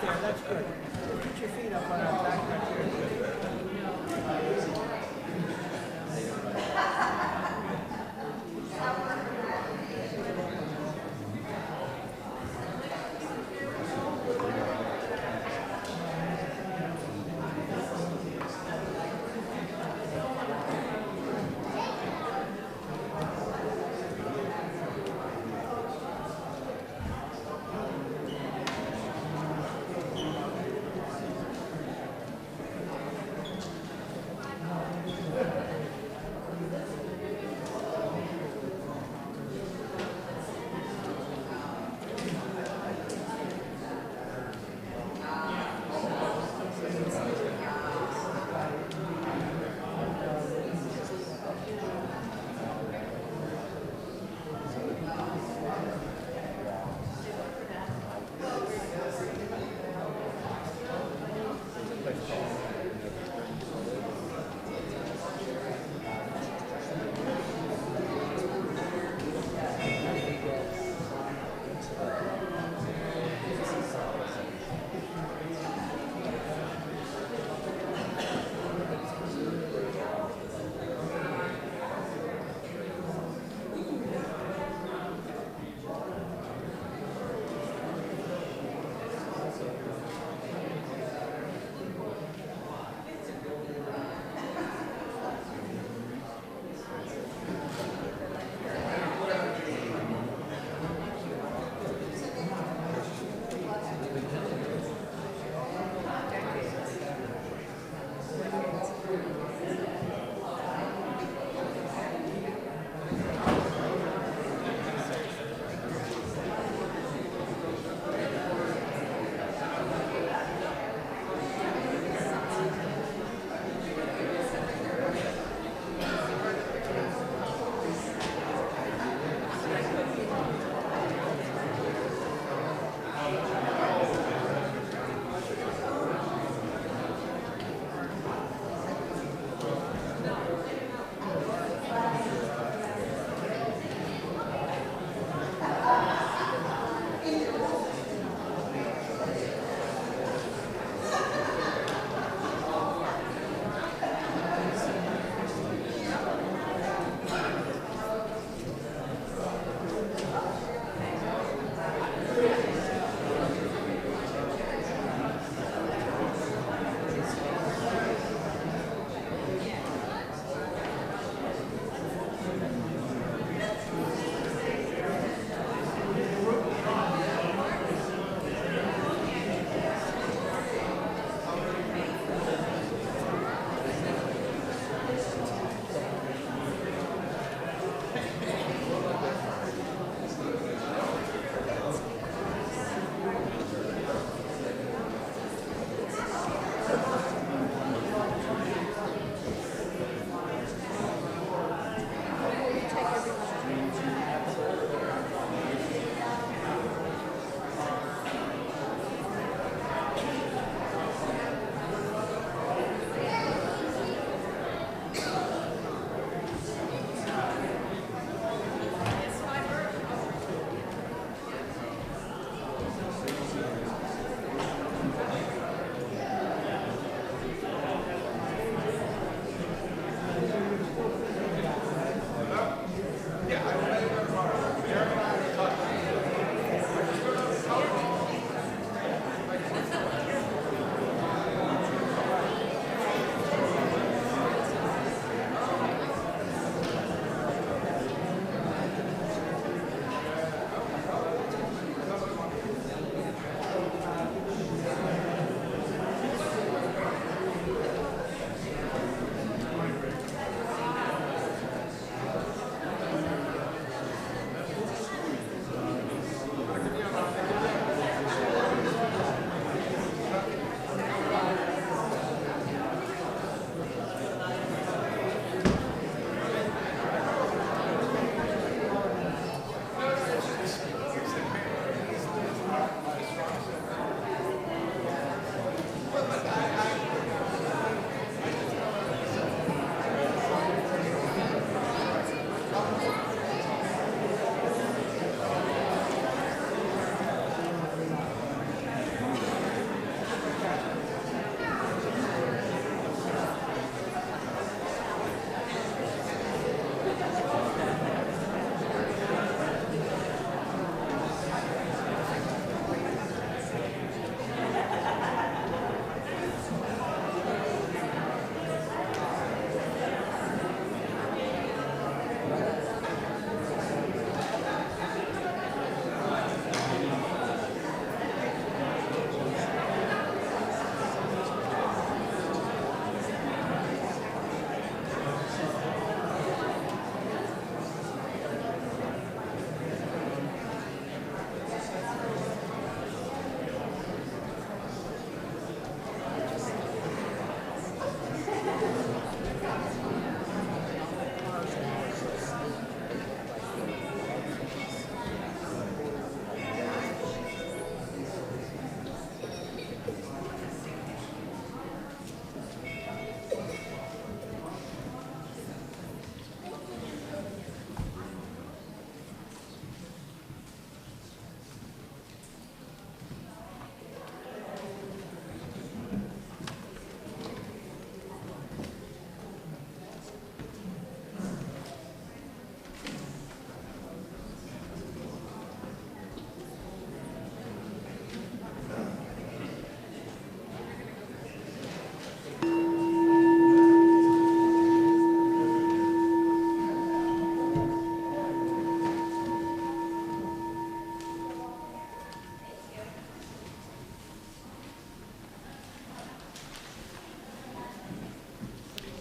right there. That's good. Put your feet up on our back right there.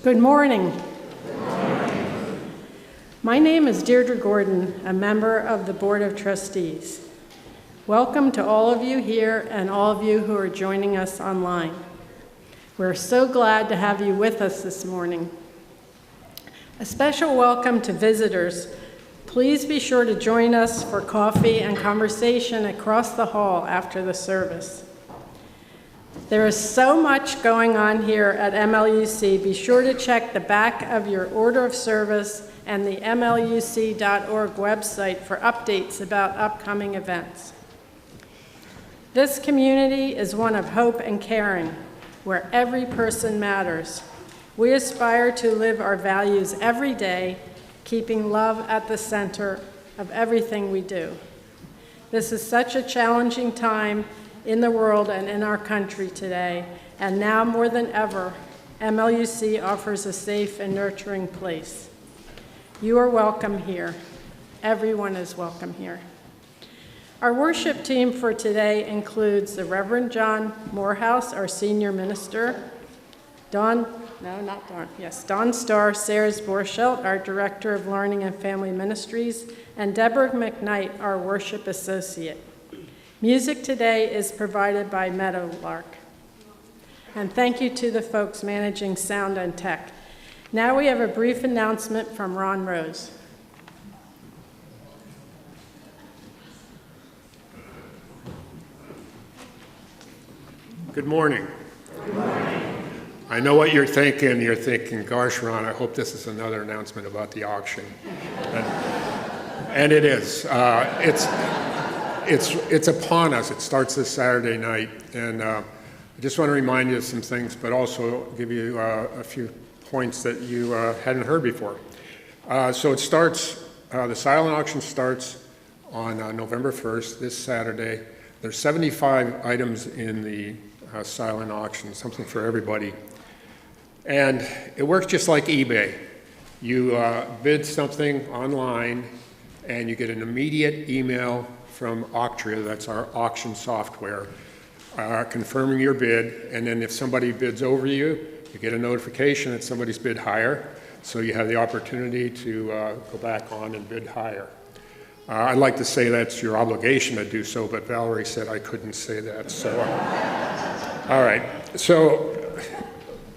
Good morning. My name is Deirdre Gordon, a member of the Board of Trustees. Welcome to all of you here and all of you who are joining us online. We're so glad to have you with us this morning. A special welcome to visitors. Please be sure to join us for coffee and conversation across the hall after the service. There is so much going on here at MLUC. Be sure to check the back of your order of service and the MLUC.org website for updates about upcoming events. This community is one of hope and caring, where every person matters. We aspire to live our values every day, keeping love at the center of everything we do. This is such a challenging time in the world and in our country today, and now more than ever, MLUC offers a safe and nurturing place. You are welcome here. Everyone is welcome here. Our worship team for today includes the Reverend John Morehouse, our senior minister, Don Schaar, Sarahs-Borchelt, our Director of Learning and Family Ministries, and Deborah McKnight, our worship associate. Music today is provided by Meadowlark. And thank you to the folks managing sound and tech. Now we have a brief announcement from Ron Rose. Good morning. Good morning. I know what you're thinking. You're thinking, gosh, Ron, I hope this is another announcement about the auction. And it is. It's upon us. It starts this Saturday night. And I just want to remind you of some things, but also give you a few points that you hadn't heard before. So it starts, the silent auction starts on November 1st, this Saturday. There's 75 items in the silent auction, something for everybody. And it works just like eBay. You bid something online, and you get an immediate email from Octria, that's our auction software, confirming your bid. And then if somebody bids over you, you get a notification that somebody's bid higher, so you have the opportunity to go back on and bid higher. I'd like to say that's your obligation to do so, but Valerie said I couldn't say that, so. All right, so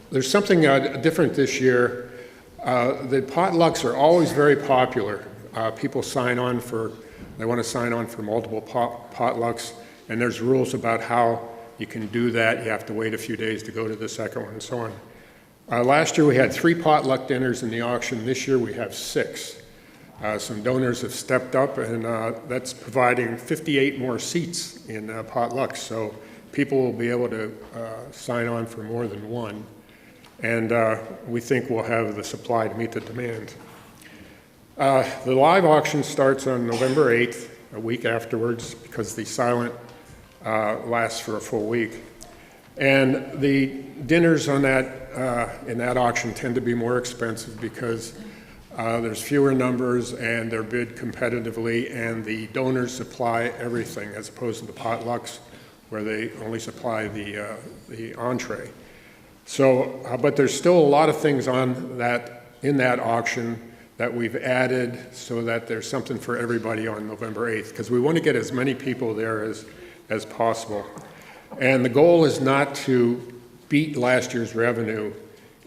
there's something different this year. The potlucks are always very popular. People sign on for, they want to sign on for multiple potlucks, and there's rules about how you can do that. You have to wait a few days to go to the second one and so on. Last year we had 3 potluck dinners in the auction. This year we have 6. Some donors have stepped up, and that's providing 58 more seats in potlucks. So people will be able to sign on for more than one. And we think we'll have the supply to meet the demand. The live auction starts on November 8th, a week afterwards, because the silent lasts for a full week. And the dinners on that, in that auction tend to be more expensive because there's fewer numbers and they're bid competitively, and the donors supply everything as opposed to the potlucks where they only supply the entree. So, but there's still a lot of things on that, in that auction that we've added so that there's something for everybody on November 8th, because we want to get as many people there as possible. And the goal is not to beat last year's revenue,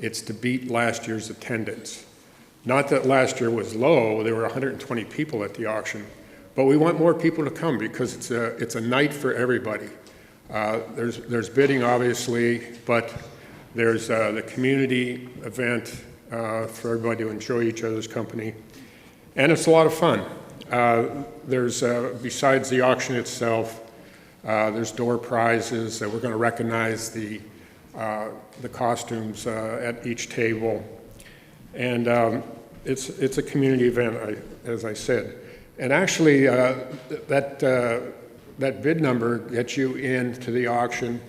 it's to beat last year's attendance. Not that last year was low, there were 120 people at the auction, but we want more people to come because it's a night for everybody. There's bidding, obviously, but there's the community event for everybody to enjoy each other's company, and it's a lot of fun. There's, besides the auction itself, there's door prizes that we're going to recognize the costumes at each table. And it's a community event, as I said. And actually, that bid number gets you into the auction.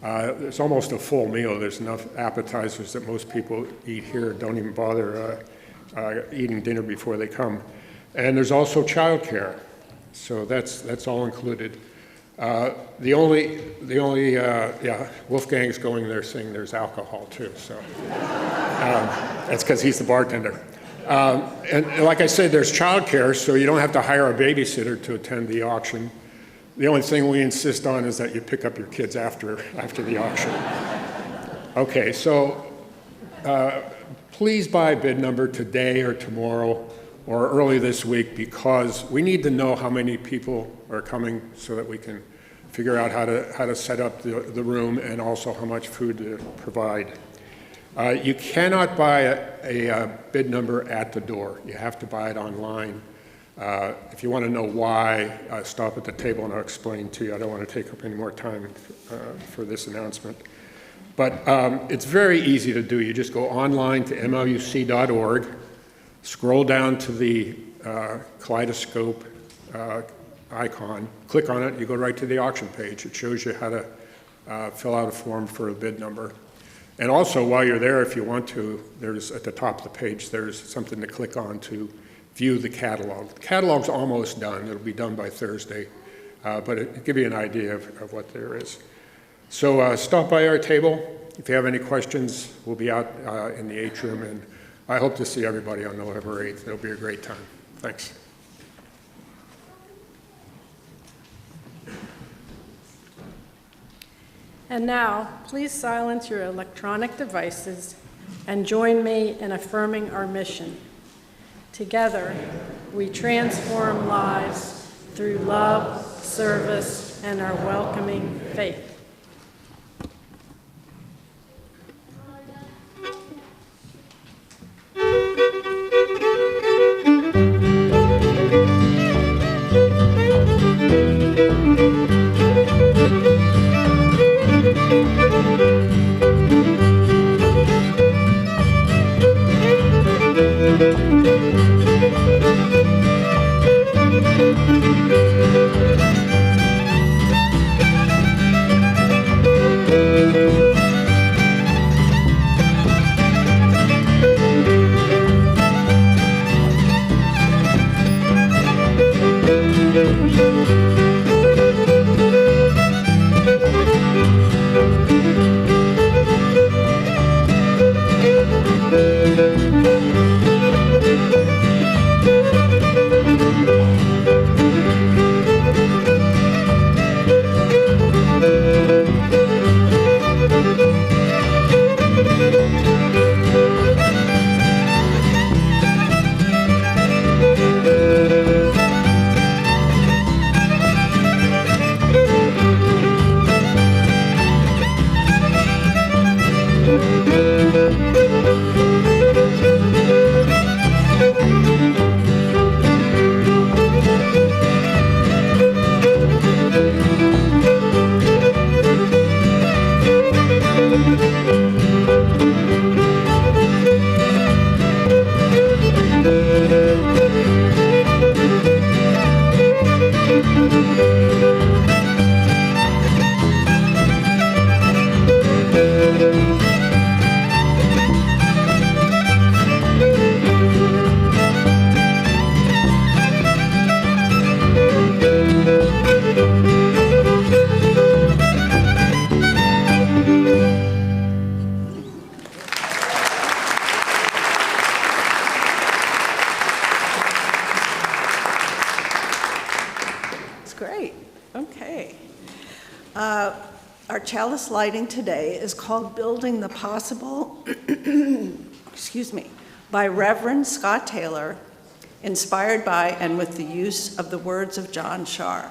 It's almost a full meal. There's enough appetizers that most people eat here, don't even bother eating dinner before they come. And there's also childcare, so that's all included. Wolfgang's going there saying there's alcohol too, so that's because he's the bartender. And like I said, there's childcare, so you don't have to hire a babysitter to attend the auction. The only thing we insist on is that you pick up your kids after the auction. Okay, so please buy bid number today or tomorrow or early this week, because we need to know how many people are coming so that we can figure out how to set up the room and also how much food to provide. You cannot buy a bid number at the door. You have to buy it online. If you want to know why, stop at the table and I'll explain to you. I don't want to take up any more time for this announcement. But it's very easy to do. You just go online to mluc.org, scroll down to the kaleidoscope icon, click on it, you go right to the auction page. It shows you how to fill out a form for a bid number. And also, while you're there, if you want to, there's at the top of the page, there's something to click on to view the catalog. The catalog's almost done. It'll be done by Thursday, but it'll give you an idea of what there is. So stop by our table. If you have any questions, we'll be out in the atrium, and I hope to see everybody on November 8th. It'll be a great time. Thanks. And now, please silence your electronic devices and join me in affirming our mission. Together, we transform lives through love, service, and our welcoming faith. Chalice Lighting today is called Building the Possible, excuse me, by Reverend Scott Tayler, inspired by and with the use of the words of John Schaar.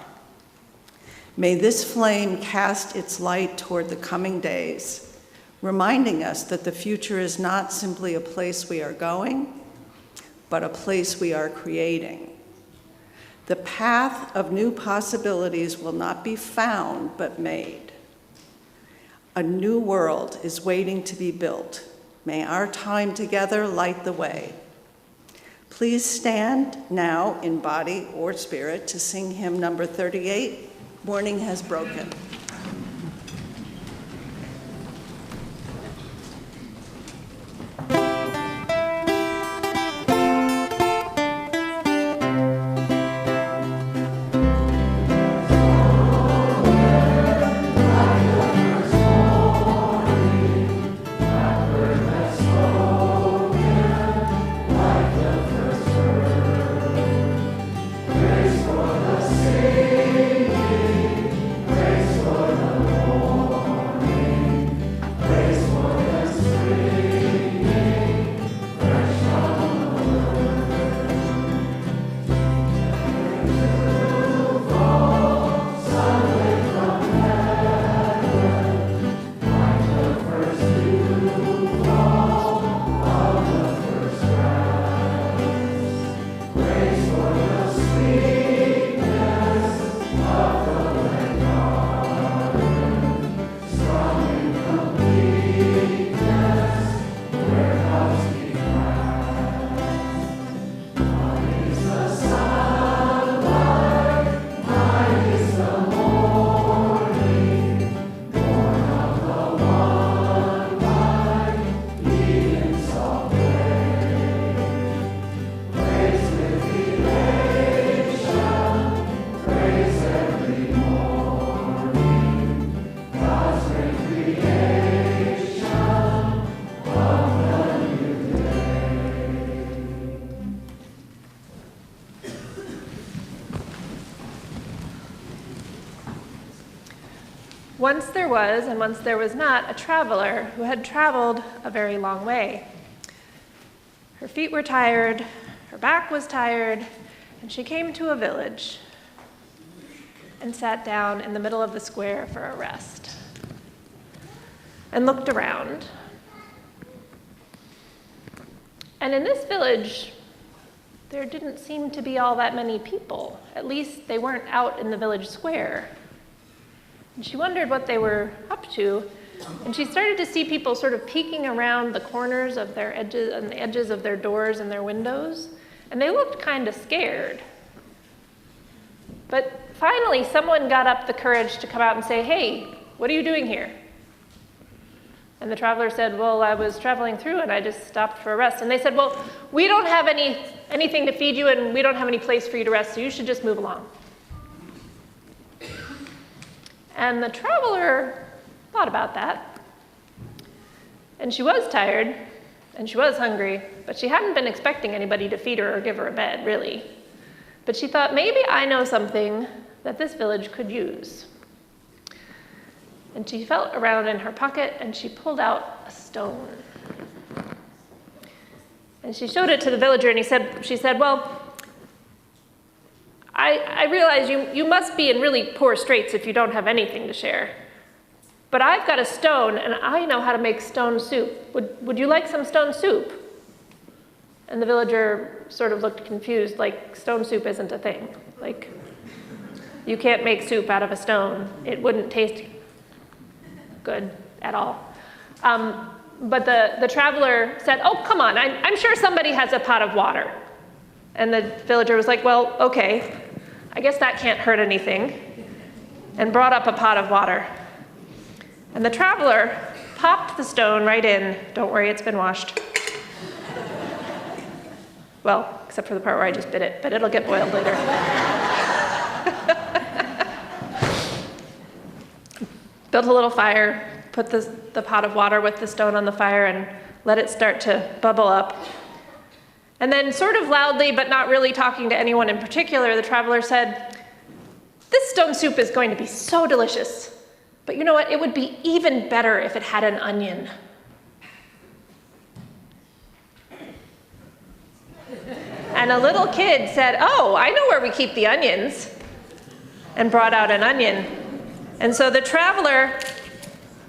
May this flame cast its light toward the coming days, reminding us that the future is not simply a place we are going, but a place we are creating. The path of new possibilities will not be found, but made. A new world is waiting to be built. May our time together light the way. Please stand now in body or spirit to sing hymn number 38, Morning Has Broken. Once there was, and once there was not, a traveler who had traveled a very long way. Her feet were tired, her back was tired, and she came to a village and sat down in the middle of the square for a rest and looked around. And in this village, there didn't seem to be all that many people. At least they weren't out in the village square. And she wondered what they were up to, and she started to see people sort of peeking around the corners of their edges and the edges of their doors and their windows, and they looked kind of scared. But finally, someone got up the courage to come out and say, "Hey, what are you doing here?" And the traveler said, "Well, I was traveling through and I just stopped for a rest." And they said, "Well, we don't have anything to feed you and we don't have any place for you to rest, so you should just move along." And the traveler thought about that. And she was tired and she was hungry, but she hadn't been expecting anybody to feed her or give her a bed, really. But she thought, maybe I know something that this village could use. And she felt around in her pocket and she pulled out a stone. And she showed it to the villager and she said, "Well, I realize you must be in really poor straits if you don't have anything to share. But I've got a stone and I know how to make stone soup. Would you like some stone soup?" And the villager sort of looked confused, like stone soup isn't a thing. Like, you can't make soup out of a stone. It wouldn't taste good at all. But the traveler said, "Oh, come on, I'm sure somebody has a pot of water." And the villager was like, "Well, okay, I guess that can't hurt anything," and brought up a pot of water. And the traveler popped the stone right in. Don't worry, it's been washed. Well, except for the part where I just bit it, but it'll get boiled later. Built a little fire, put the pot of water with the stone on the fire, and let it start to bubble up. And then, sort of loudly, but not really talking to anyone in particular, the traveler said, "This stone soup is going to be so delicious. But you know what? It would be even better if it had an onion." And a little kid said, "Oh, I know where we keep the onions," and brought out an onion. And so the traveler,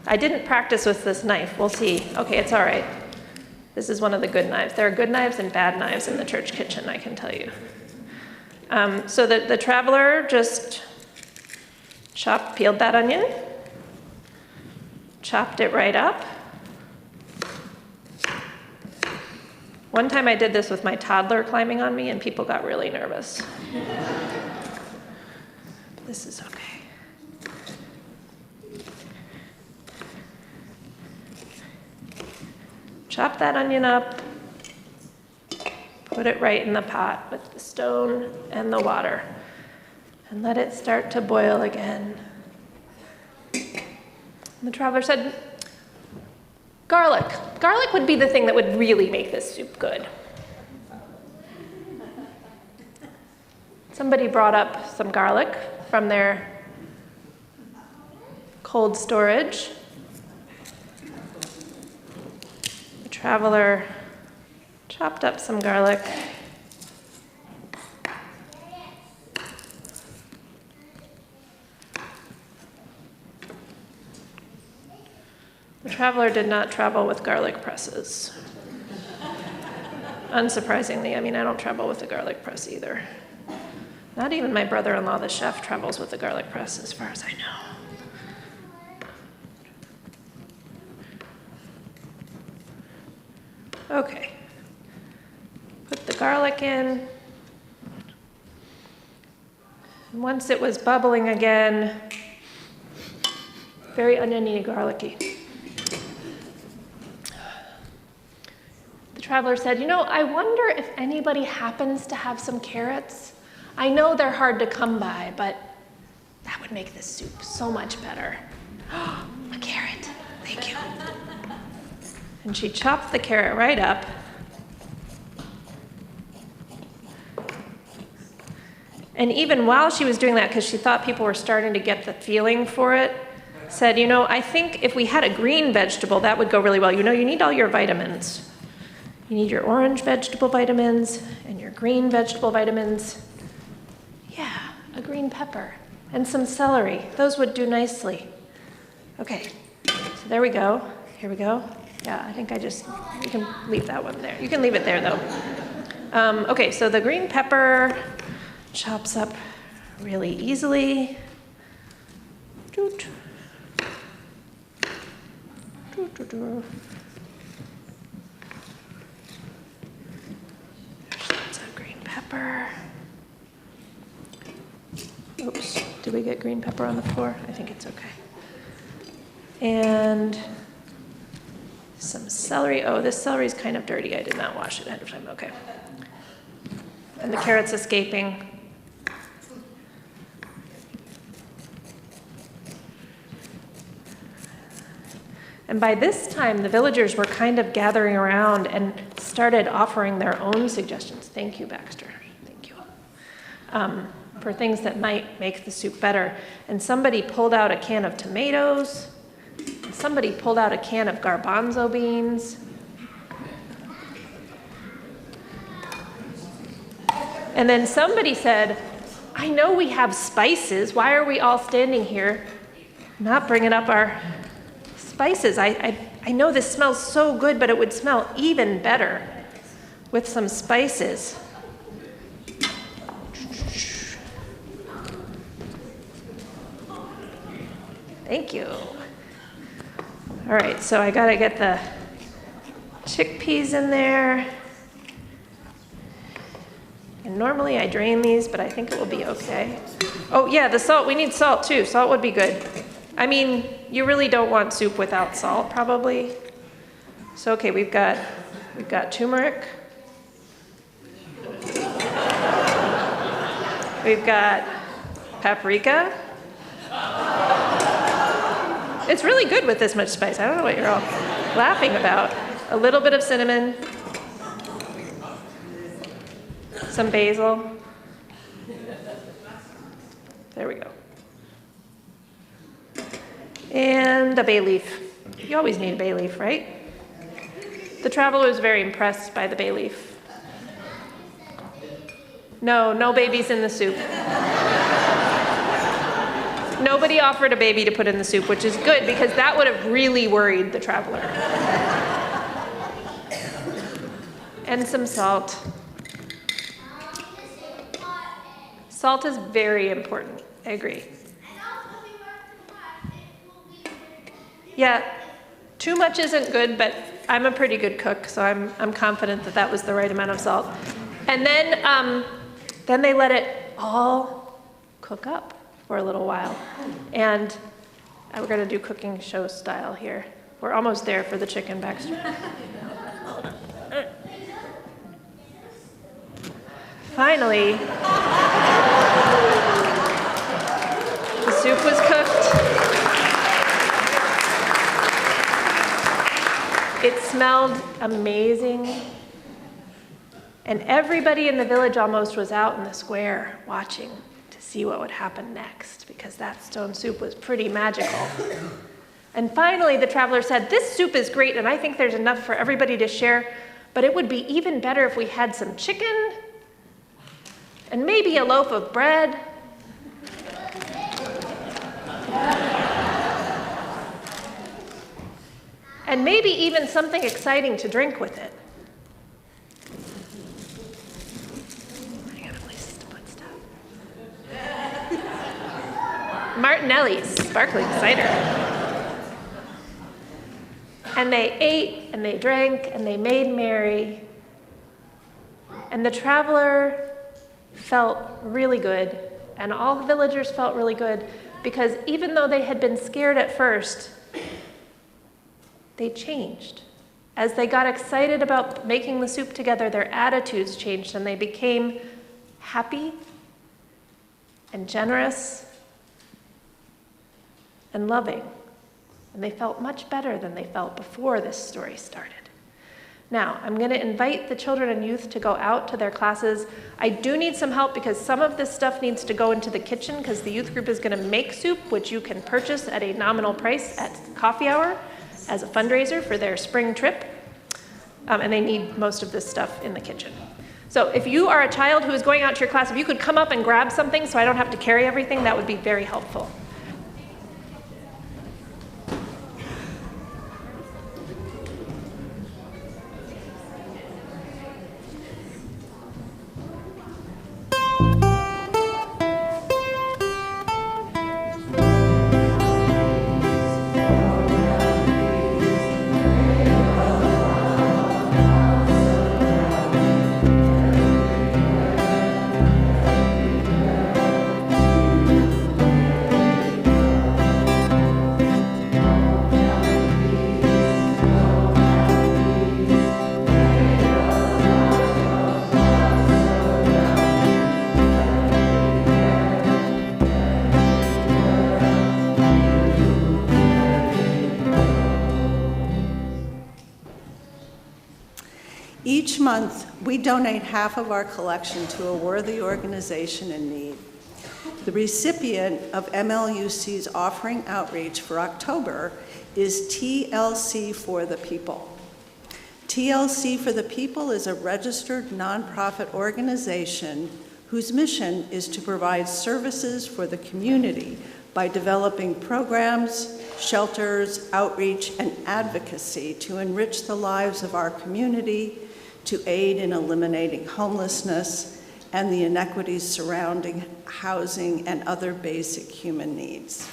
I didn't practice with this knife. We'll see. Okay, it's all right. This is one of the good knives. There are good knives and bad knives in the church kitchen, I can tell you. So the traveler just peeled that onion, chopped it right up. One time I did this with my toddler climbing on me, and people got really nervous. But this is okay. Chop that onion up, put it right in the pot with the stone and the water, and let it start to boil again. And the traveler said, "Garlic. Garlic would be the thing that would really make this soup good." Somebody brought up some garlic from their cold storage. The traveler chopped up some garlic. The traveler did not travel with garlic presses. Unsurprisingly, I don't travel with a garlic press either. Not even my brother-in-law, the chef, travels with a garlic press, as far as I know. Okay. Put the garlic in. And once it was bubbling again, very oniony, garlicky. The traveler said, "I wonder if anybody happens to have some carrots. I know they're hard to come by, but that would make this soup so much better." A carrot, thank you. And she chopped the carrot right up. And even while she was doing that, because she thought people were starting to get the feeling for it, said, I think if we had a green vegetable, that would go really well. You need all your vitamins. You need your orange vegetable vitamins and your green vegetable vitamins. Yeah, a green pepper and some celery. Those would do nicely. Okay, so there we go. Here we go. Yeah, I think you can leave that one there. You can leave it there, though. Okay, so the green pepper chops up really easily. Doot. Doot, doot, doot. There's lots of green pepper. Oops, did we get green pepper on the floor? I think it's okay. And some celery. Oh, this celery is kind of dirty. I did not wash it ahead of time. Okay. And the carrot's escaping. And by this time, the villagers were kind of gathering around and started offering their own suggestions. Thank you, Baxter. Thank you. For things that might make the soup better. And somebody pulled out a can of tomatoes. Somebody pulled out a can of garbanzo beans. And then somebody said, I know we have spices. Why are we all standing here not bringing up our spices? I know this smells so good, but it would smell even better with some spices. Thank you. All right, so I gotta get the chickpeas in there. And normally I drain these, but I think it will be okay. Oh yeah, the salt, we need salt too. Salt would be good. I mean, you really don't want soup without salt, probably. So okay, we've got turmeric. We've got paprika. It's really good with this much spice. I don't know what you're all laughing about. A little bit of cinnamon. Some basil. There we go. And a bay leaf. You always need a bay leaf, right? The traveler was very impressed by the bay leaf. No babies in the soup. Nobody offered a baby to put in the soup, which is good because that would have really worried the traveler. And some salt. Salt is very important. I agree. Yeah, too much isn't good, but I'm a pretty good cook, so I'm confident that that was the right amount of salt. And then they let it all cook up for a little while. And we're going to do cooking show style here. We're almost there for the chicken, Baxter. Finally, the soup was cooked. It smelled amazing. And everybody in the village almost was out in the square watching to see what would happen next, because that stone soup was pretty magical. And finally, the traveler said, this soup is great, and I think there's enough for everybody to share, but it would be even better if we had some chicken and maybe a loaf of bread. And maybe even something exciting to drink with it. I got places to put stuff. Martinelli's sparkling cider. And they ate, and they drank, and they made merry. And the traveler felt really good, and all the villagers felt really good, because even though they had been scared at first, they changed. As they got excited about making the soup together, their attitudes changed, and they became happy and generous and loving. And they felt much better than they felt before this story started. Now, I'm going to invite the children and youth to go out to their classes. I do need some help because some of this stuff needs to go into the kitchen because the youth group is going to make soup, which you can purchase at a nominal price at coffee hour as a fundraiser for their spring trip. And they need most of this stuff in the kitchen. So if you are a child who is going out to your class, if you could come up and grab something so I don't have to carry everything, that would be very helpful. Each month, we donate half of our collection to a worthy organization in need. The recipient of MLUC's offering outreach for October is TLC for the People. TLC for the People is a registered nonprofit organization whose mission is to provide services for the community by developing programs, shelters, outreach, and advocacy to enrich the lives of our community, to aid in eliminating homelessness and the inequities surrounding housing and other basic human needs.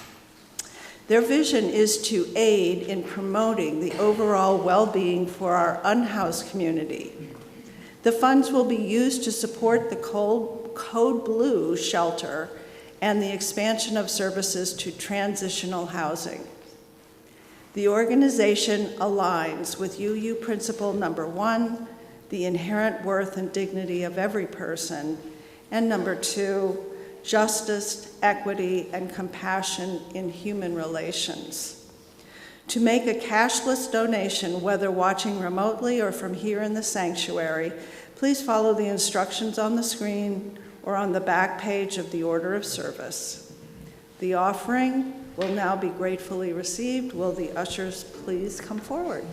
Their vision is to aid in promoting the overall well-being for our unhoused community. The funds will be used to support the Code Blue shelter and the expansion of services to transitional housing. The organization aligns with UU Principle Number 1, the inherent worth and dignity of every person, and number 2, justice, equity, and compassion in human relations. To make a cashless donation, whether watching remotely or from here in the sanctuary, please follow the instructions on the screen or on the back page of the order of service. The offering will now be gratefully received. Will the ushers please come forward?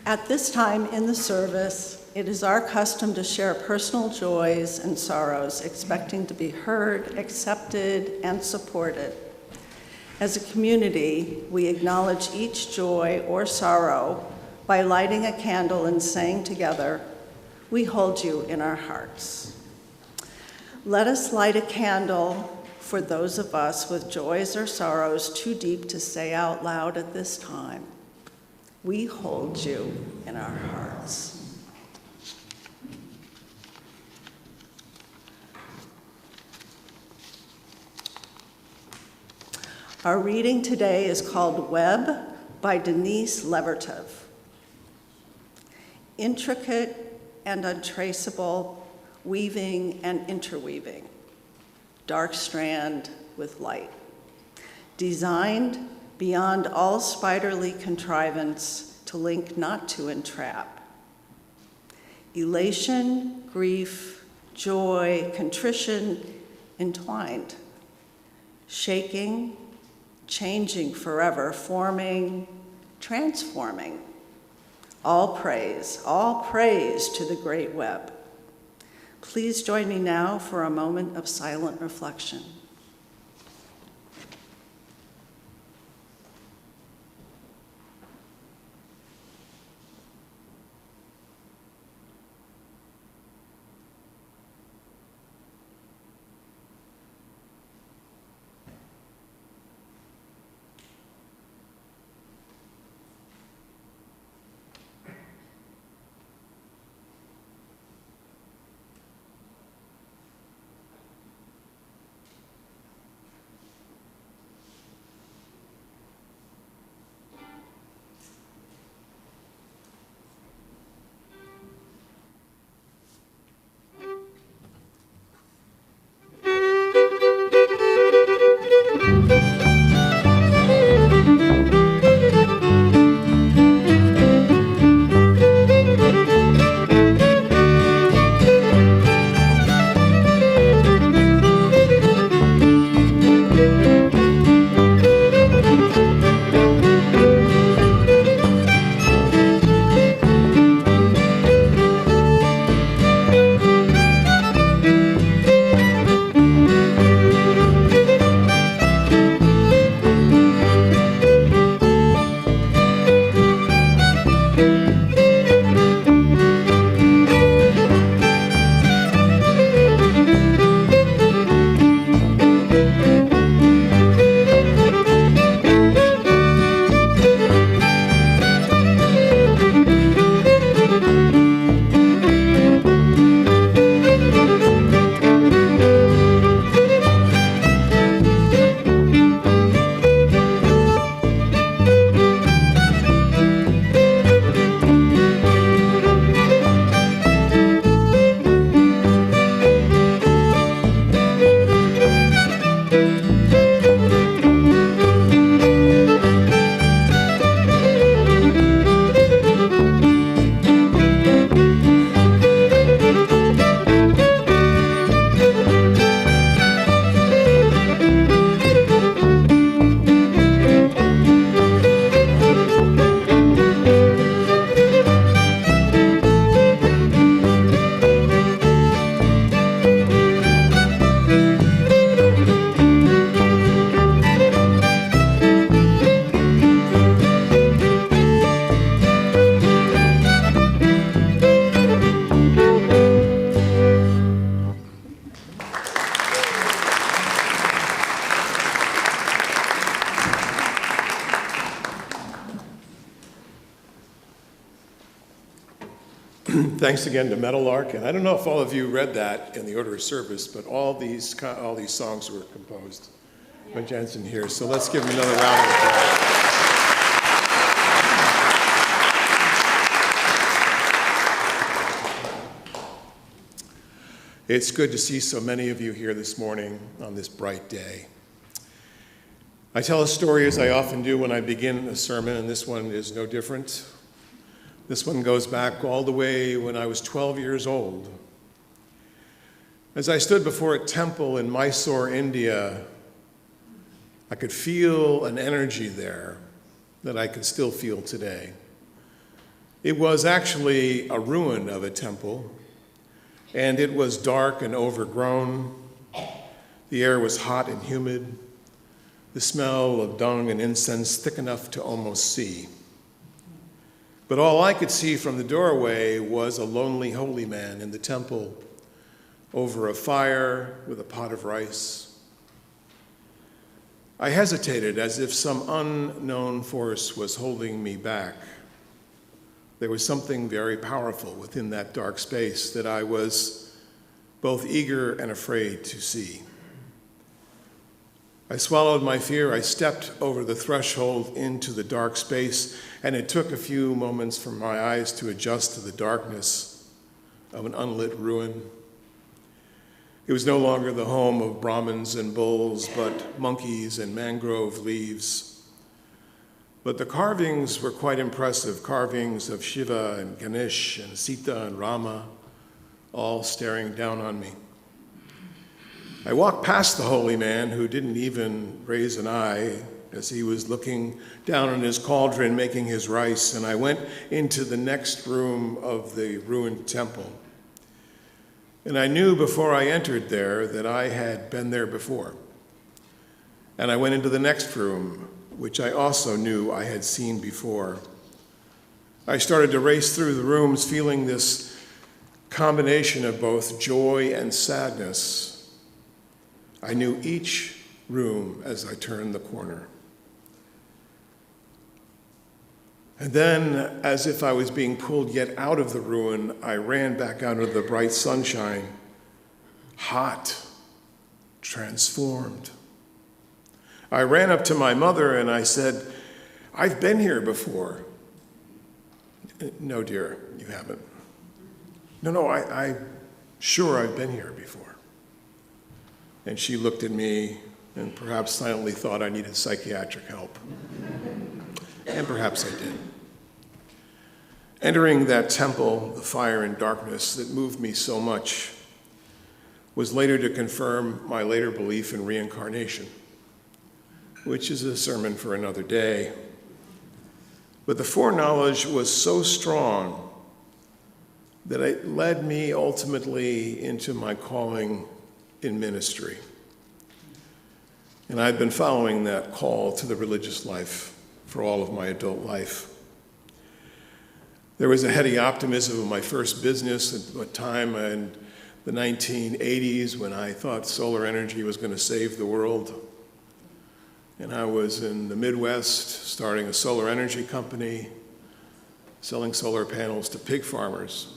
At this time in the service, it is our custom to share personal joys and sorrows, expecting to be heard, accepted, and supported. As a community, we acknowledge each joy or sorrow by lighting a candle and saying together, "We hold you in our hearts." Let us light a candle for those of us with joys or sorrows too deep to say out loud at this time. We hold you in our hearts. Our reading today is called Web by Denise Levertov. Intricate and untraceable, weaving and interweaving, dark strand with light. Designed beyond all spiderly contrivance to link, not to entrap. Elation, grief, joy, contrition entwined. Shaking, changing forever, forming, transforming. All praise to the great web. Please join me now for a moment of silent reflection. Thanks again to Meadowlark, and I don't know if all of you read that in the order of service, but all these songs were composed by Jansen here, so let's give him another round of applause. It's good to see so many of you here this morning on this bright day. I tell a story, as I often do when I begin a sermon, and this one is no different. This one goes back all the way when I was 12 years old. As I stood before a temple in Mysore, India, I could feel an energy there that I can still feel today. It was actually a ruin of a temple, and it was dark and overgrown. The air was hot and humid, the smell of dung and incense thick enough to almost see. But all I could see from the doorway was a lonely holy man in the temple over a fire with a pot of rice. I hesitated as if some unknown force was holding me back. There was something very powerful within that dark space that I was both eager and afraid to see. I swallowed my fear. I stepped over the threshold into the dark space, and it took a few moments for my eyes to adjust to the darkness of an unlit ruin. It was no longer the home of Brahmins and bulls, but monkeys and mangrove leaves. But the carvings were quite impressive, carvings of Shiva and Ganesh and Sita and Rama, all staring down on me. I walked past the holy man, who didn't even raise an eye as he was looking down on his cauldron making his rice, and I went into the next room of the ruined temple. And I knew before I entered there that I had been there before. And I went into the next room, which I also knew I had seen before. I started to race through the rooms, feeling this combination of both joy and sadness. I knew each room as I turned the corner. And then, as if I was being pulled yet out of the ruin, I ran back out of the bright sunshine, hot, transformed. I ran up to my mother and I said, "I've been here before." "No, dear, you haven't." No, I'm sure I've been here before." And she looked at me and perhaps silently thought I needed psychiatric help. And perhaps I did. Entering that temple, the fire and darkness that moved me so much was later to confirm my later belief in reincarnation, which is a sermon for another day. But the foreknowledge was so strong that it led me ultimately into my calling in ministry. And I've been following that call to the religious life for all of my adult life. There was a heady optimism of my first business at a time in the 1980s when I thought solar energy was going to save the world. And I was in the Midwest starting a solar energy company, selling solar panels to pig farmers,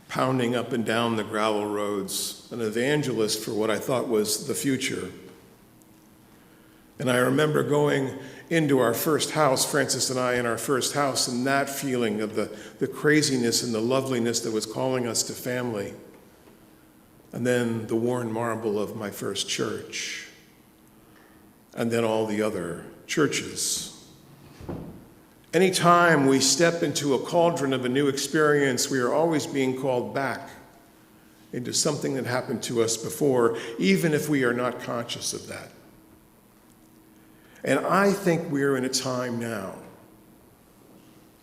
pounding up and down the gravel roads, an evangelist for what I thought was the future. And I remember going into our first house, Francis and I in our first house, and that feeling of the craziness and the loveliness that was calling us to family. And then the worn marble of my first church. And then all the other churches. Anytime we step into a cauldron of a new experience, we are always being called back into something that happened to us before, even if we are not conscious of that. And I think we're in a time now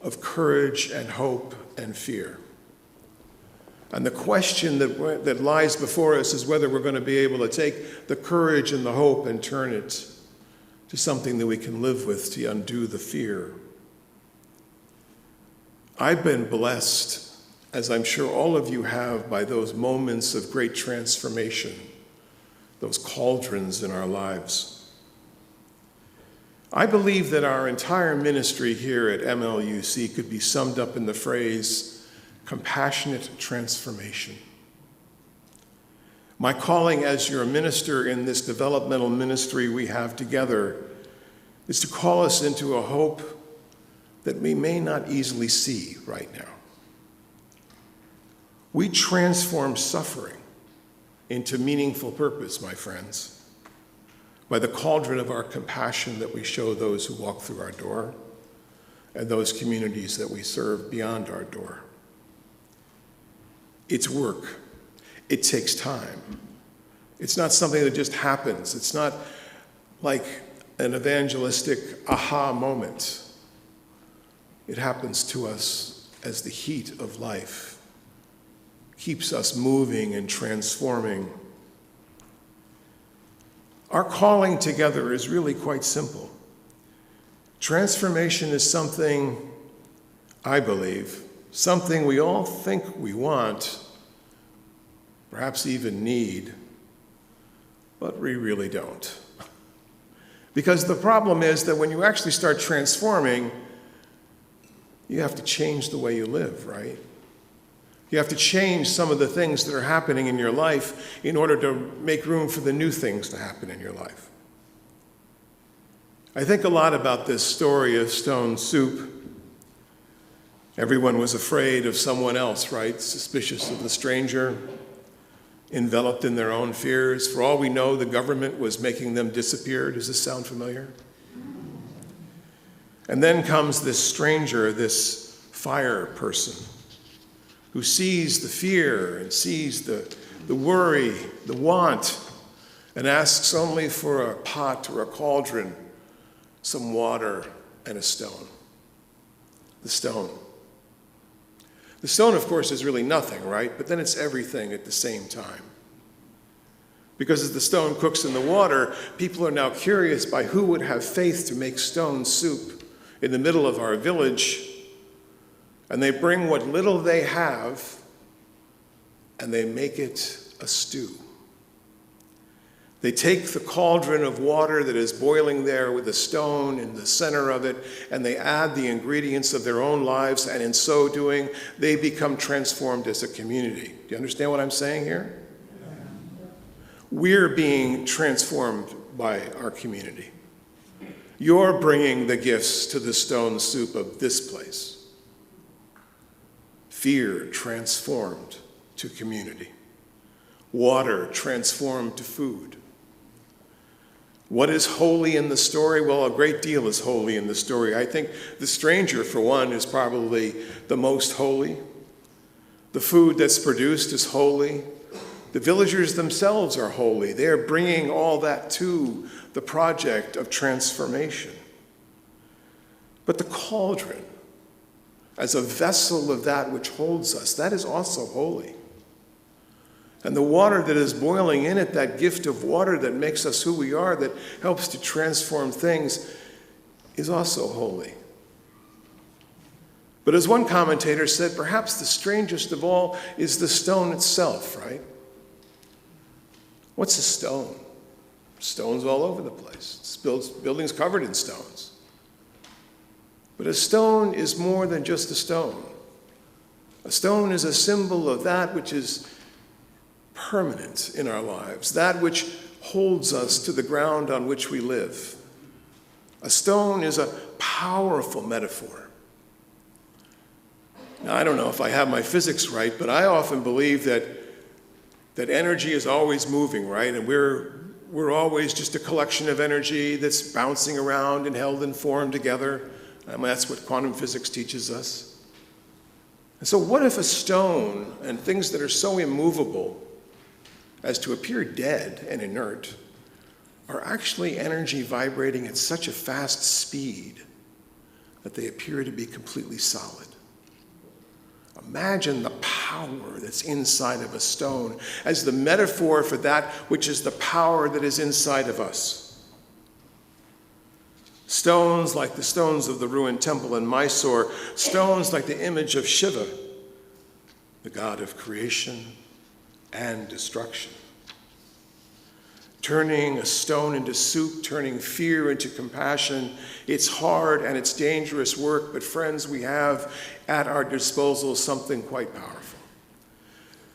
of courage and hope and fear. And the question that lies before us is whether we're going to be able to take the courage and the hope and turn it to something that we can live with to undo the fear. I've been blessed, as I'm sure all of you have, by those moments of great transformation, those cauldrons in our lives. I believe that our entire ministry here at MLUC could be summed up in the phrase, compassionate transformation. My calling as your minister in this developmental ministry we have together is to call us into a hope that we may not easily see right now. We transform suffering into meaningful purpose, my friends, by the cauldron of our compassion that we show those who walk through our door and those communities that we serve beyond our door. It's work. It takes time. It's not something that just happens. It's not like an evangelistic aha moment. It happens to us as the heat of life keeps us moving and transforming. Our calling together is really quite simple. Transformation is something, I believe, something we all think we want, perhaps even need, but we really don't. Because the problem is that when you actually start transforming, you have to change the way you live, right? You have to change some of the things that are happening in your life in order to make room for the new things to happen in your life. I think a lot about this story of stone soup. Everyone was afraid of someone else, right? Suspicious of the stranger, enveloped in their own fears. For all we know, the government was making them disappear. Does this sound familiar? And then comes this stranger, this fire person, who sees the fear and sees the worry, the want, and asks only for a pot or a cauldron, some water, and a stone. The stone. The stone, of course, is really nothing, right? But then it's everything at the same time. Because as the stone cooks in the water, people are now curious by who would have faith to make stone soup in the middle of our village. And they bring what little they have, and they make it a stew. They take the cauldron of water that is boiling there with a stone in the center of it, and they add the ingredients of their own lives, and in so doing, they become transformed as a community. Do you understand what I'm saying here? We're being transformed by our community. You're bringing the gifts to the stone soup of this place. Fear transformed to community. Water transformed to food. What is holy in the story? Well, a great deal is holy in the story. I think the stranger, for one, is probably the most holy. The food that's produced is holy. The villagers themselves are holy. They are bringing all that to the project of transformation. But the cauldron, as a vessel of that which holds us, that is also holy. And the water that is boiling in it, that gift of water that makes us who we are, that helps to transform things, is also holy. But as one commentator said, perhaps the strangest of all is the stone itself, right? What's a stone? Stones all over the place. Buildings covered in stones. But a stone is more than just a stone. A stone is a symbol of that which is permanent in our lives, that which holds us to the ground on which we live. A stone is a powerful metaphor. Now, I don't know if I have my physics right, but I often believe that energy is always moving, right? And we're always just a collection of energy that's bouncing around and held in form together. That's what quantum physics teaches us. And so what if a stone and things that are so immovable as to appear dead and inert are actually energy vibrating at such a fast speed that they appear to be completely solid? Imagine the power that's inside of a stone as the metaphor for that which is the power that is inside of us. Stones like the stones of the ruined temple in Mysore, stones like the image of Shiva, the god of creation and destruction. Turning a stone into soup, turning fear into compassion. It's hard and it's dangerous work, but friends, we have at our disposal something quite powerful.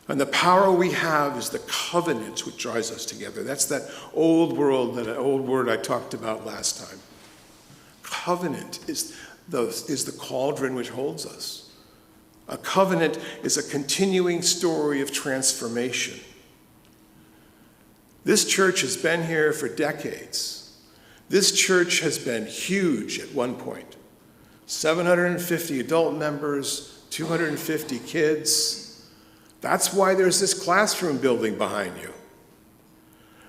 And the power we have is the covenant which drives us together. That's that old word I talked about last time. Covenant is the cauldron which holds us. A covenant is a continuing story of transformation. This church has been here for decades. This church has been huge at one point. 750 adult members, 250 kids. That's why there's this classroom building behind you.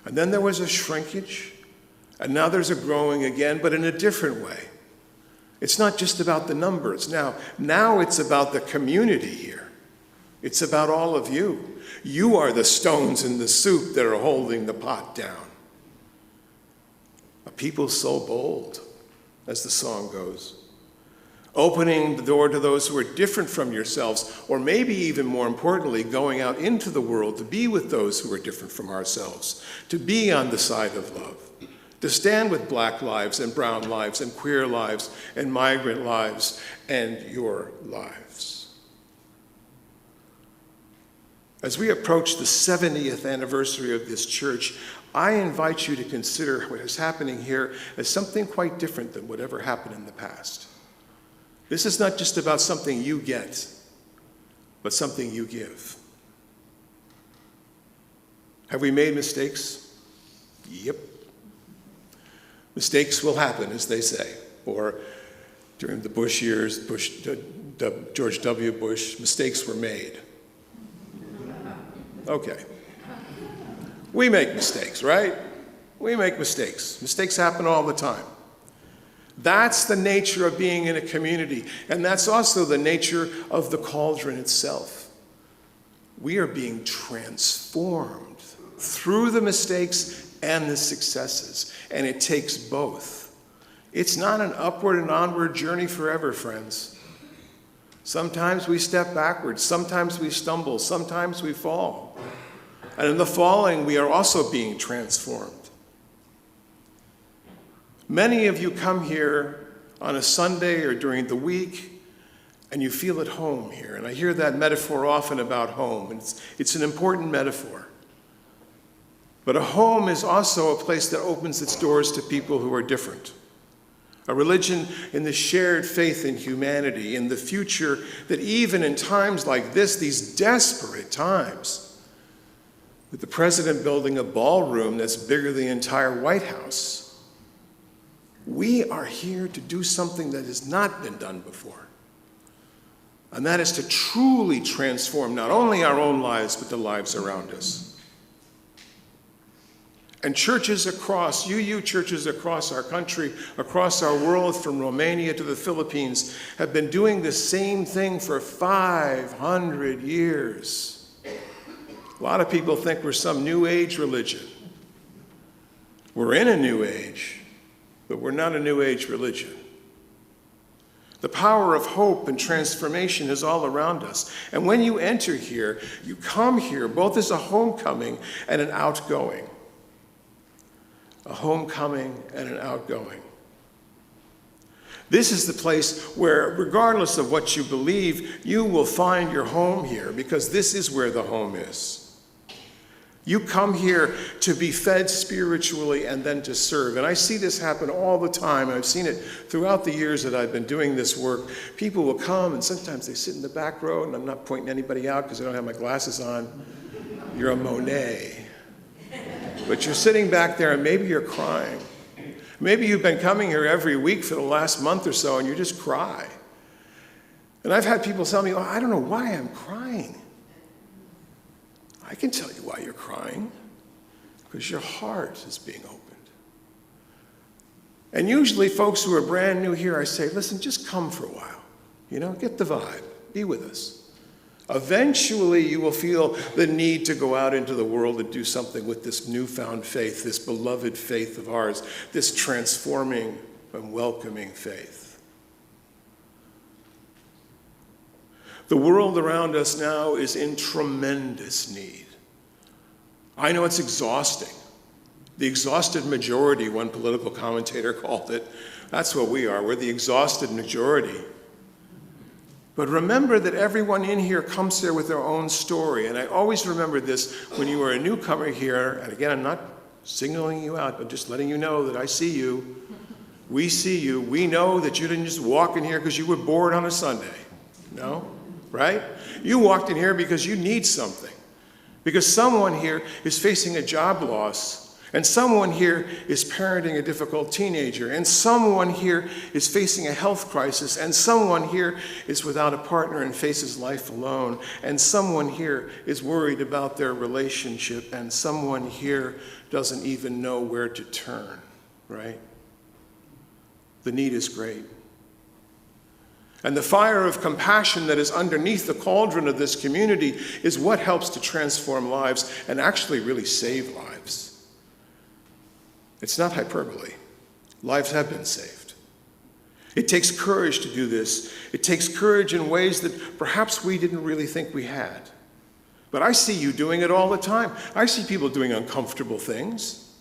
And then there was a shrinkage, and now there's a growing again, but in a different way. It's not just about the numbers. Now it's about the community here. It's about all of you. You are the stones in the soup that are holding the pot down. A people so bold, as the song goes. Opening the door to those who are different from yourselves, or maybe even more importantly, going out into the world to be with those who are different from ourselves, to be on the side of love, to stand with black lives and brown lives and queer lives and migrant lives and your lives. As we approach the 70th anniversary of this church, I invite you to consider what is happening here as something quite different than whatever happened in the past. This is not just about something you get, but something you give. Have we made mistakes? Yep. Mistakes will happen, as they say. Or during the Bush years, George W. Bush, mistakes were made. Okay. We make mistakes, right? We make mistakes. Mistakes happen all the time. That's the nature of being in a community, and that's also the nature of the cauldron itself. We are being transformed through the mistakes and the successes, and it takes both. It's not an upward and onward journey forever, friends. Sometimes we step backwards, sometimes we stumble, sometimes we fall. And in the falling, we are also being transformed. Many of you come here on a Sunday or during the week, and you feel at home here. And I hear that metaphor often about home, and it's an important metaphor. But a home is also a place that opens its doors to people who are different. A religion in the shared faith in humanity, in the future that even in times like this, these desperate times, with the president building a ballroom that's bigger than the entire White House, we are here to do something that has not been done before. And that is to truly transform not only our own lives, but the lives around us. And churches across, churches across our country, across our world, from Romania to the Philippines, have been doing the same thing for 500 years. A lot of people think we're some New Age religion. We're in a New Age, but we're not a New Age religion. The power of hope and transformation is all around us. And when you enter here, you come here both as a homecoming and an outgoing. A homecoming and an outgoing. This is the place where, regardless of what you believe, you will find your home here, because this is where the home is. You come here to be fed spiritually and then to serve. And I see this happen all the time. I've seen it throughout the years that I've been doing this work. People will come, and sometimes they sit in the back row, and I'm not pointing anybody out because I don't have my glasses on. You're a Monet. But you're sitting back there, and maybe you're crying. Maybe you've been coming here every week for the last month or so, and you just cry. And I've had people tell me, oh, I don't know why I'm crying. I can tell you why you're crying, because your heart is being opened. And usually folks who are brand new here, I say, listen, just come for a while. Get the vibe. Be with us. Eventually, you will feel the need to go out into the world and do something with this newfound faith, this beloved faith of ours, this transforming and welcoming faith. The world around us now is in tremendous need. I know it's exhausting. The exhausted majority, one political commentator called it. That's what we are. We're the exhausted majority. But remember that everyone in here comes here with their own story. And I always remember this when you are a newcomer here. And again, I'm not singling you out, but just letting you know that I see you. We see you. We know that you didn't just walk in here because you were bored on a Sunday. No? Right? You walked in here because you need something. Because someone here is facing a job loss, and someone here is parenting a difficult teenager, and someone here is facing a health crisis, and someone here is without a partner and faces life alone, and someone here is worried about their relationship, and someone here doesn't even know where to turn, right? The need is great. And the fire of compassion that is underneath the cauldron of this community is what helps to transform lives and actually really save lives. It's not hyperbole. Lives have been saved. It takes courage to do this. It takes courage in ways that perhaps we didn't really think we had. But I see you doing it all the time. I see people doing uncomfortable things.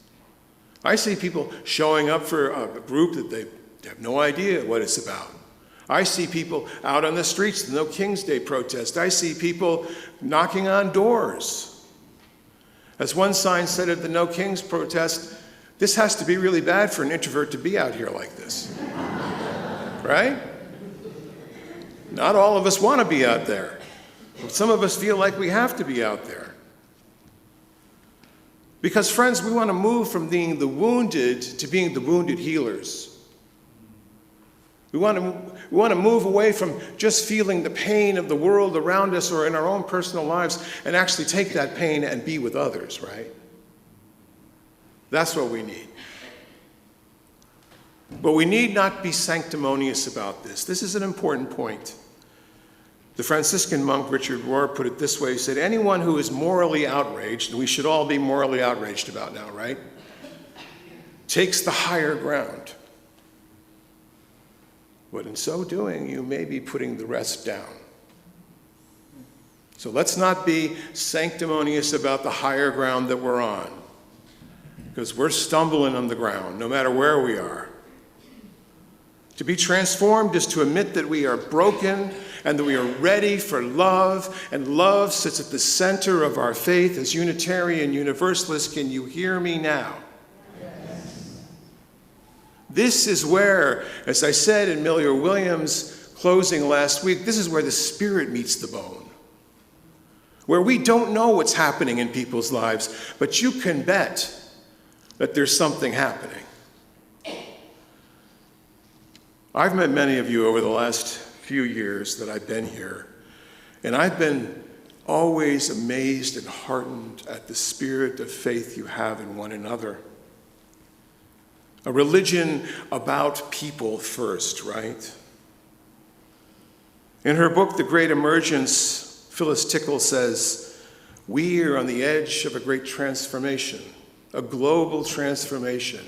I see people showing up for a group that they have no idea what it's about. I see people out on the streets, the No King's Day protest. I see people knocking on doors. As one sign said at the No King's protest, this has to be really bad for an introvert to be out here like this. Right? Not all of us want to be out there. But some of us feel like we have to be out there. Because, friends, we want to move from being the wounded to being the wounded healers. We want to move away from just feeling the pain of the world around us or in our own personal lives and actually take that pain and be with others, right? That's what we need. But we need not be sanctimonious about this. This is an important point. The Franciscan monk Richard Rohr put it this way. He said, anyone who is morally outraged, and we should all be morally outraged about now, right? Takes the higher ground. But in so doing, you may be putting the rest down. So let's not be sanctimonious about the higher ground that we're on, because we're stumbling on the ground, no matter where we are. To be transformed is to admit that we are broken and that we are ready for love, and love sits at the center of our faith as Unitarian Universalists. Can you hear me now? This is where, as I said in Miller Williams' closing last week, this is where the spirit meets the bone. Where we don't know what's happening in people's lives, but you can bet that there's something happening. I've met many of you over the last few years that I've been here, and I've been always amazed and heartened at the spirit of faith you have in one another. A religion about people first, right? In her book, The Great Emergence, Phyllis Tickle says, we are on the edge of a great transformation, a global transformation.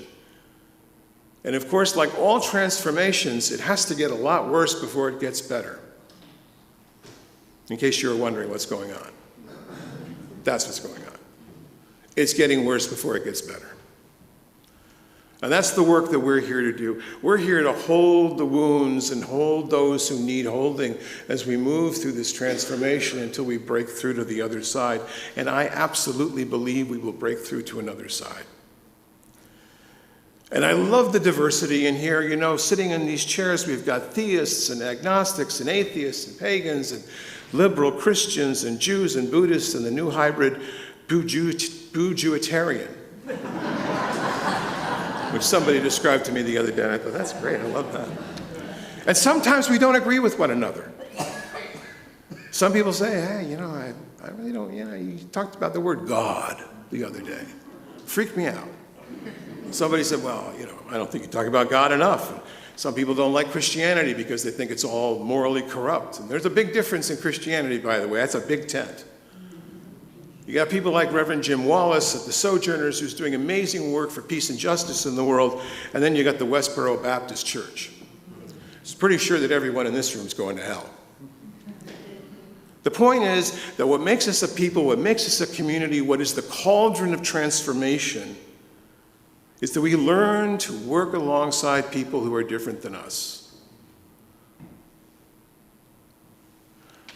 And of course, like all transformations, it has to get a lot worse before it gets better. In case you're wondering what's going on. That's what's going on. It's getting worse before it gets better. And that's the work that we're here to do. We're here to hold the wounds and hold those who need holding as we move through this transformation until we break through to the other side. And I absolutely believe we will break through to another side. And I love the diversity in here. You know, sitting in these chairs, we've got theists and agnostics and atheists and pagans and liberal Christians and Jews and Buddhists and the new hybrid Boo-Jewitarian. Which somebody described to me the other day, and I thought, that's great, I love that. And sometimes we don't agree with one another. Some people say, hey, you know, I really don't, you know, you talked about the word God the other day. Freaked me out. Somebody said, well, you know, I don't think you talk about God enough. Some people don't like Christianity because they think it's all morally corrupt. And there's a big difference in Christianity, by the way. That's a big tent. You got people like Reverend Jim Wallace at the Sojourners, who's doing amazing work for peace and justice in the world, and then you got the Westboro Baptist Church. It's pretty sure that everyone in this room is going to hell. The point is that what makes us a people, what makes us a community, what is the cauldron of transformation, is that we learn to work alongside people who are different than us.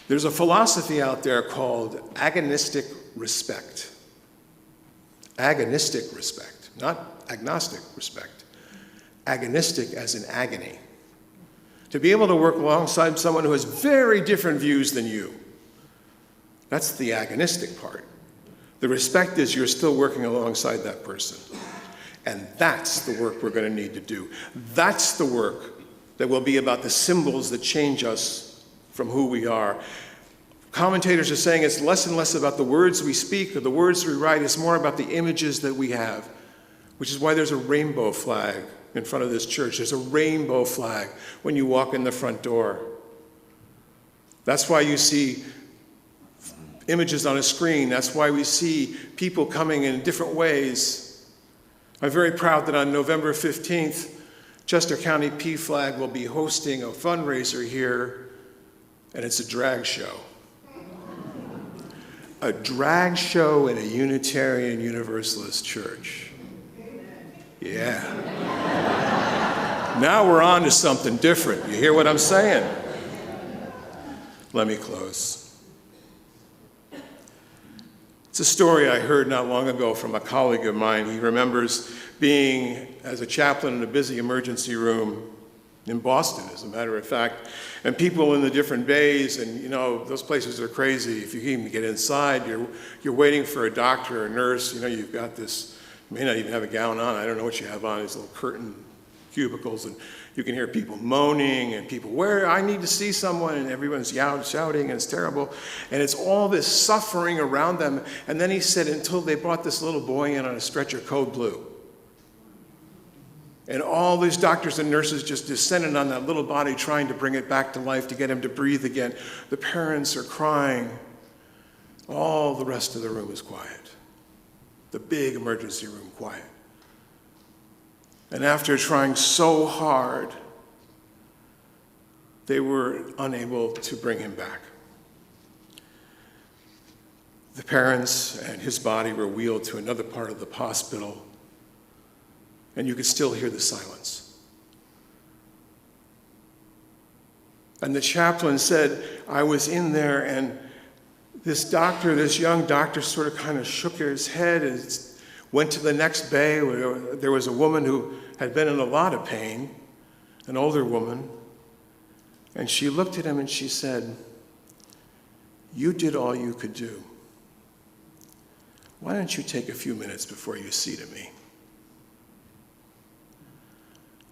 There's a philosophy out there called agonistic respect. Agonistic respect, not agnostic respect. Agonistic as in agony. To be able to work alongside someone who has very different views than you. That's the agonistic part. The respect is you're still working alongside that person. And that's the work we're going to need to do. That's the work that will be about the symbols that change us from who we are. Commentators are saying it's less and less about the words we speak or the words we write. It's more about the images that we have, which is why there's a rainbow flag in front of this church. There's a rainbow flag when you walk in the front door. That's why you see images on a screen. That's why we see people coming in different ways. I'm very proud that on November 15th, Chester County PFLAG will be hosting a fundraiser here, and it's a drag show. A drag show in a Unitarian Universalist church. Yeah. Now we're on to something different. You hear what I'm saying? Let me close. It's a story I heard not long ago from a colleague of mine. He remembers being as a chaplain in a busy emergency room in Boston, as a matter of fact, and people in the different bays, and you know, those places are crazy. If you even get inside, you're waiting for a doctor or a nurse. You know, you've got this, you may not even have a gown on. I don't know what you have on, these little curtain cubicles, and you can hear people moaning and people, where, I need to see someone, and everyone's shouting, and it's terrible. And it's all this suffering around them. And then he said, until they brought this little boy in on a stretcher, code blue. And all these doctors and nurses just descended on that little body, trying to bring it back to life, to get him to breathe again. The parents are crying. All the rest of the room is quiet. The big emergency room quiet. And after trying so hard, they were unable to bring him back. The parents and his body were wheeled to another part of the hospital, and you could still hear the silence. And the chaplain said, I was in there, and this young doctor sort of kind of shook his head and went to the next bay where there was a woman who had been in a lot of pain, an older woman, and she looked at him and she said, you did all you could do. Why don't you take a few minutes before you see to me?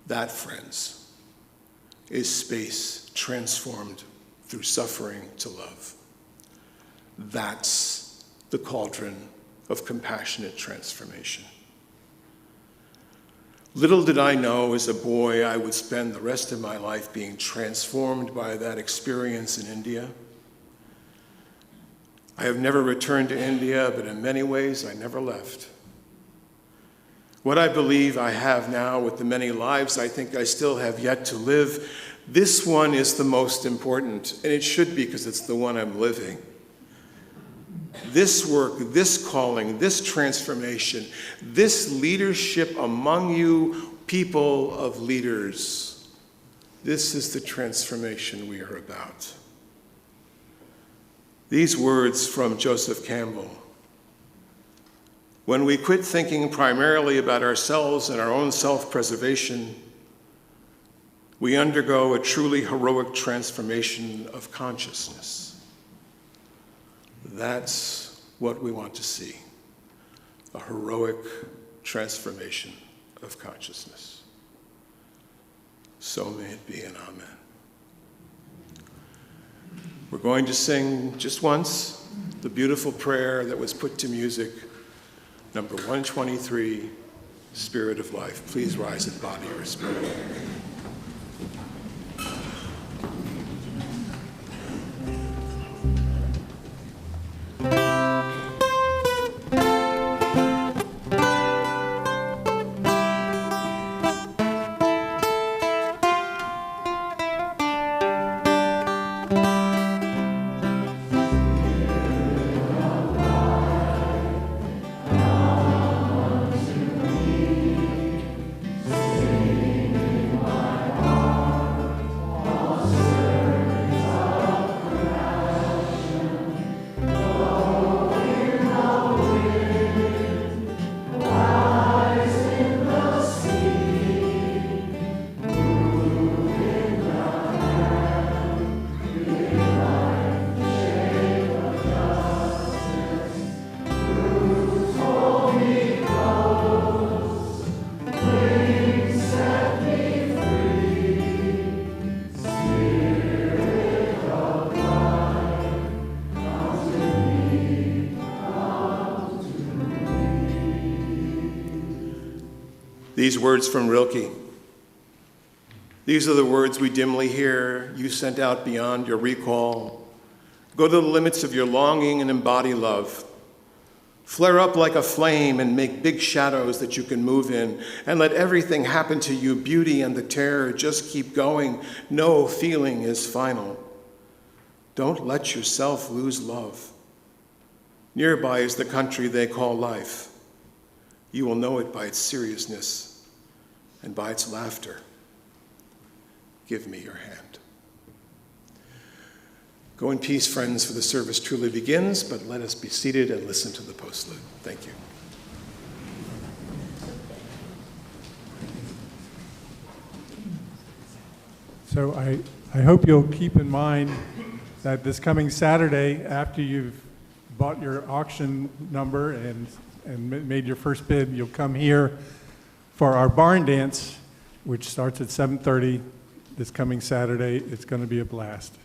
That, friends, is space transformed through suffering to love. That's the cauldron of compassionate transformation. Little did I know as a boy I would spend the rest of my life being transformed by that experience in India. I have never returned to India, but in many ways I never left. What I believe I have now, with the many lives I think I still have yet to live, this one is the most important, and it should be because it's the one I'm living. This work, this calling, this transformation, this leadership among you, people of leaders, this is the transformation we are about. These words from Joseph Campbell. When we quit thinking primarily about ourselves and our own self-preservation, we undergo a truly heroic transformation of consciousness. That's what we want to see, a heroic transformation of consciousness. So may it be, and amen. We're going to sing just once the beautiful prayer that was put to music, number 123, Spirit of Life. Please rise in body or spirit. These words from Rilke. These are the words we dimly hear, you sent out beyond your recall. Go to the limits of your longing and embody love. Flare up like a flame and make big shadows that you can move in, and let everything happen to you, beauty and the terror, just keep going. No feeling is final. Don't let yourself lose love. Nearby is the country they call life. You will know it by its seriousness and by its laughter. Give me your hand. Go in peace, friends, for the service truly begins, but let us be seated and listen to the postlude. Thank you. So I hope you'll keep in mind that this coming Saturday, after you've bought your auction number and made your first bid, you'll come here for our barn dance, which starts at 7:30 this coming Saturday. It's going to be a blast.